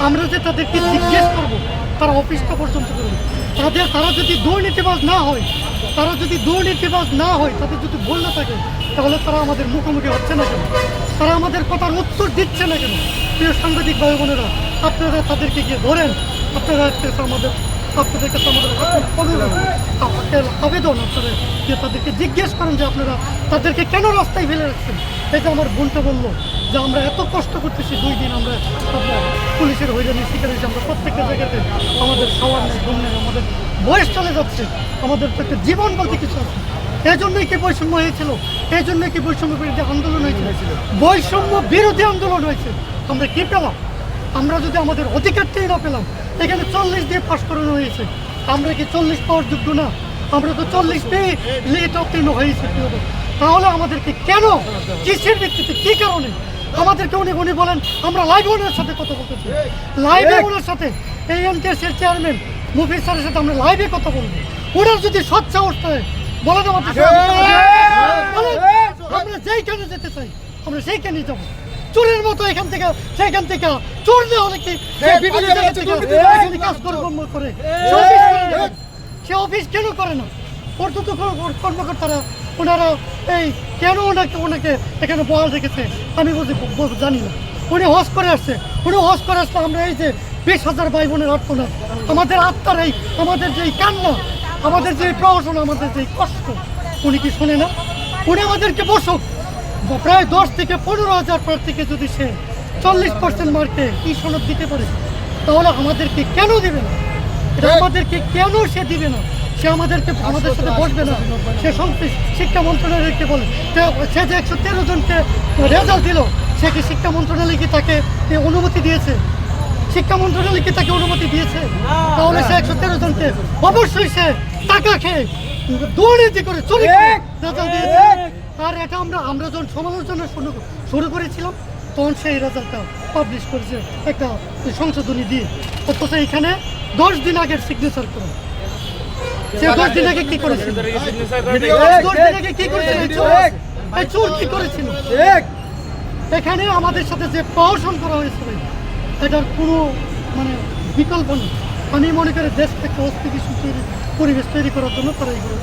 আমরা যে তাদেরকে জিজ্ঞেস করবো তারা অফিসটা পর্যন্ত করবে। তারা যদি দুর্নীতিবাজ না হয়, তাদের যদি ভুল না থাকে, তাহলে তারা আমাদের মুখোমুখি হচ্ছে না কেন? তারা আমাদের কথার উত্তর দিচ্ছে না কেন? প্রিয় সাংবাদিক ভাই বোনেরা, আপনারা তাদেরকে গিয়ে ধরেন। আপনাদের কাছে আমাদের আবেদন, আপনারা যে তাদেরকে জিজ্ঞেস করেন যে আপনারা তাদেরকে কেন রাস্তায় ফেলে রাখছেন। এই যে আমার বোনটা বললো যে আমরা এত কষ্ট করতেছি, 2 দিন আমরা পুলিশের হয়রানির শিকার হয়েছি, আমরা প্রত্যেকটা জায়গাতে আমাদের খাওয়ার নেই, ঘুম নেই, আমাদের বয়স চলে যাচ্ছে, আমাদের তো একটা জীবন বলতে কিছু আছে। এই জন্যই কি বৈষম্য হয়েছিল? এই জন্যই কি বৈষম্য বিরোধী আন্দোলন হয়েছিল? বৈষম্য বিরোধী আন্দোলন হয়েছে। আমরা কি পেলাম? আমরা যদি আমাদের অধিকারটাই না পেলাম, এখানে 40 দিয়ে পাশ করানো হয়েছে, আমরা কি 40 পাওয়ার যোগ্য না? আমরা তো 40 পেয়ে লেট উত্তীর্ণ হয়েছি। তাহলে আমাদেরকে কেন, কিসের ভিত্তিতে, কি কারণে আমাদেরকে উনি বলেন? আমরা লাইভে ওনার সাথে কথা বলতেছি, লাইভে ওনার সাথে এই এমটিএসের চেয়ারম্যান মুফিজ স্যারের সাথে আমরা লাইভে কথা বলবো। ওনার যদি সচ্ছা অবস্থা হয় বলে দেবো, আমরা যেইখানে যেতে চাই আমরা সেইখানে যাবো। চোরের মতো এখান থেকে সেখান থেকে চোর না হলে কি বিভিন্ন জায়গা থেকে কাজকর্ম করে সে অফিস কেন করে না? কর্তৃত্ব কর্মকর্তারা ওনারা এই কেন ওনাকে এখানে বহাল রেখেছে আমি জানি না। উনি হজ করে আসছে, আমরা এই যে 20,000 ভাই বোনের আত্মনাথ, আমাদের আত্মার এই আমাদের যেই কান্না, আমাদের যে প্রহসন, আমাদের যে কষ্ট, উনি কি শোনে না? উনি আমাদেরকে বসুক, প্রায় 10 থেকে 15,000 প্রার্থীকে যদি সে 40% মার্কে কি সনদ দিতে পারে, তাহলে আমাদেরকে কেন দিবে না? এটা আমাদেরকে কেন সে দিবে না? সে আমাদের সাথে বসবে না? সে শিক্ষা মন্ত্রণালয়কে বলে সে যে 113 জনকে রেজাল্ট দিল, সে কি শিক্ষা মন্ত্রণালয় কি তাকে অনুমতি দিয়েছে? শিক্ষা মন্ত্রণালয় কি তাকে অনুমতি দিয়েছে? তাহলে সে 113 জনকে অবশ্যই সে টাকা খেয়ে দুর্নীতি করে চুরি করে রেজাল্ট দিয়েছে। আর এটা আমরা যখন সমালোচনা শুরু করেছিলাম, তখন সেই রেজাল্টটা পাবলিশ করেছে একটা সংশোধনী দিয়ে। অথচ এখানে 10 দিন আগের সিগনেচার করে, সে 10 দিন আগে কি করেছিল? 10 দিন আগে কি করেছিল? এই চোর কি করেছিল? এখানে আমাদের সাথে যে প্রহসন করা হয়েছিল, এটার কোনো বিকল্প নেই। আমি মনে করি দেশকে একটা অস্থিতিশীল পরিবেশ তৈরি করার জন্য তারা এগুলো